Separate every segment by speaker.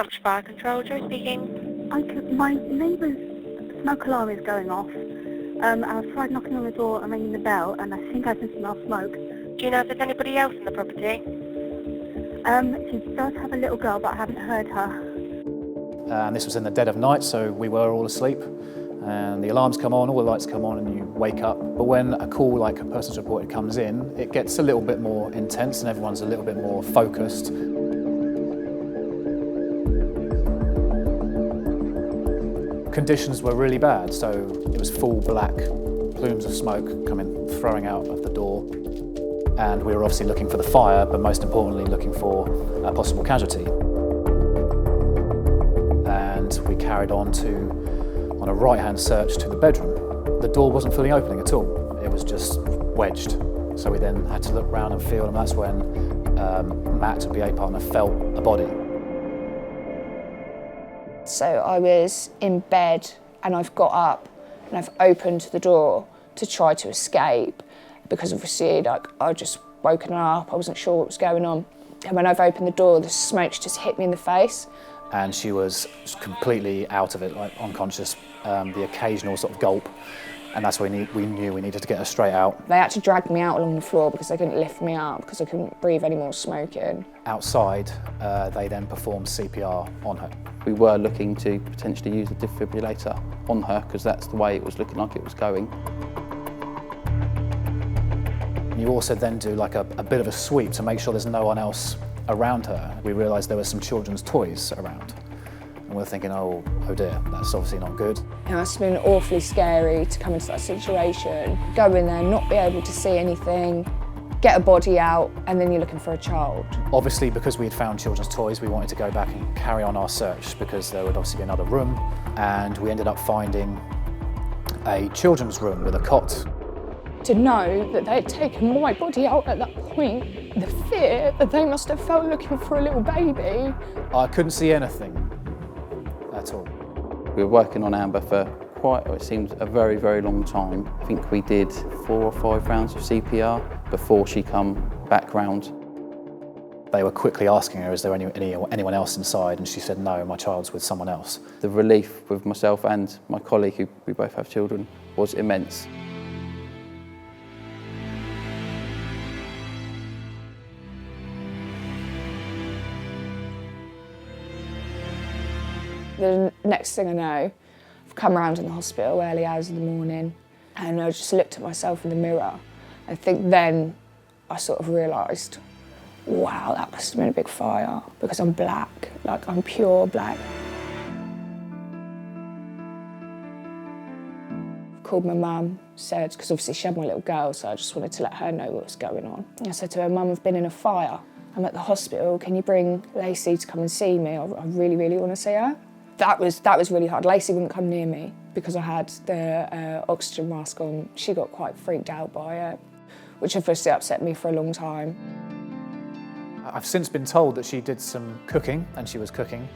Speaker 1: Hampshire Fire Control, Joe speaking.
Speaker 2: My neighbour's smoke alarm is going off. I've tried knocking on the door and ringing the bell, and I think I can smell smoke.
Speaker 1: Do you know if there's anybody else in the property?
Speaker 2: She does have a little girl, but I haven't heard her.
Speaker 3: And this was in the dead of night, so we were all asleep. And the alarms come on, all the lights come on, and you wake up. But when a call like a person's reported comes in, it gets a little bit more intense and everyone's a little bit more focused. Conditions were really bad, so it was full black plumes of smoke throwing out of the door. And we were obviously looking for the fire, but most importantly looking for a possible casualty. And we carried on a right-hand search to the bedroom. The door wasn't fully opening at all. It was just wedged. So we then had to look round and feel, and that's when Matt, a BA partner, felt a body.
Speaker 4: So I was in bed and I've got up and I've opened the door to try to escape because obviously I'd just woken up, I wasn't sure what was going on. And when I've opened the door, the smoke just hit me in the face.
Speaker 3: And she was completely out of it, like unconscious, the occasional sort of gulp. And that's when we knew we needed to get her straight out.
Speaker 4: They had to drag me out along the floor because they couldn't lift me up because I couldn't breathe any more smoke in.
Speaker 3: Outside, they then performed CPR on her.
Speaker 5: We were looking to potentially use a defibrillator on her because that's the way it was looking like it was going.
Speaker 3: You also then do like a bit of a sweep to make sure there's no one else around her. We realised there were some children's toys around. And we're thinking, oh dear, that's obviously not good.
Speaker 4: It must have been awfully scary to come into that situation, go in there, not be able to see anything, get a body out, and then you're looking for a child.
Speaker 3: Obviously, because we had found children's toys, we wanted to go back and carry on our search because there would obviously be another room, and we ended up finding a children's room with a cot.
Speaker 4: To know that they'd taken my body out at that point, the fear that they must have felt looking for a little baby.
Speaker 3: I couldn't see anything at all.
Speaker 5: We were working on Amber for it seemed a very, very long time. I think we did 4 or 5 rounds of CPR before she come back round.
Speaker 3: They were quickly asking her, is there anyone else inside? And she said, no, my child's with someone else.
Speaker 5: The relief with myself and my colleague, who we both have children, was immense.
Speaker 4: The next thing I know, I've come around in the hospital early hours of the morning and I just looked at myself in the mirror. I think then I sort of realised, wow, that must have been a big fire because I'm black, like I'm pure black. Called my mum, said, because obviously she had my little girl, so I just wanted to let her know what was going on. I said to her, Mum, I've been in a fire. I'm at the hospital, can you bring Lacey to come and see me? I really, really want to see her. That was really hard. Lacey wouldn't come near me because I had the oxygen mask on. She got quite freaked out by it, which obviously upset me for a long time.
Speaker 3: I've since been told that she did some cooking, and she was cooking,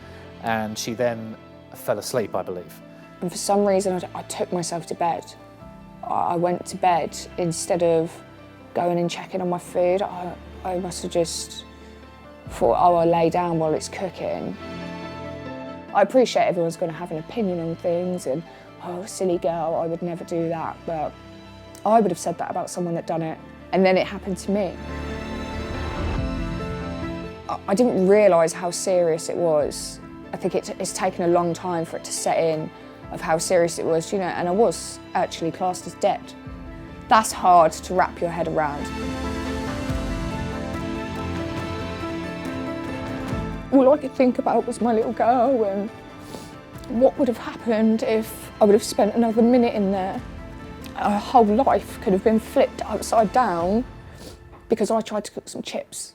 Speaker 3: and she then fell asleep, I believe.
Speaker 4: And for some reason, I took myself to bed. I went to bed instead of going and checking on my food. I must have just thought, oh, I'll lay down while it's cooking. I appreciate everyone's going to have an opinion on things and, oh, silly girl, I would never do that. But I would have said that about someone that done it. And then it happened to me. I didn't realise how serious it was. I think it's taken a long time for it to set in of how serious it was, you know, and I was actually classed as dead. That's hard to wrap your head around. All I could think about was my little girl and what would have happened if I would have spent another minute in there. Her whole life could have been flipped upside down because I tried to cook some chips.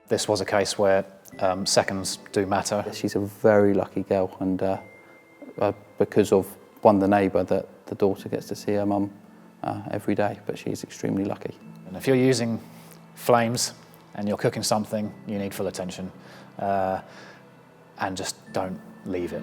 Speaker 3: This was a case where seconds do matter.
Speaker 5: She's a very lucky girl, and because of the neighbour, that the daughter gets to see her mum every day, but she's extremely lucky.
Speaker 3: And if you're using flames and you're cooking something, you need full attention, and just don't leave it.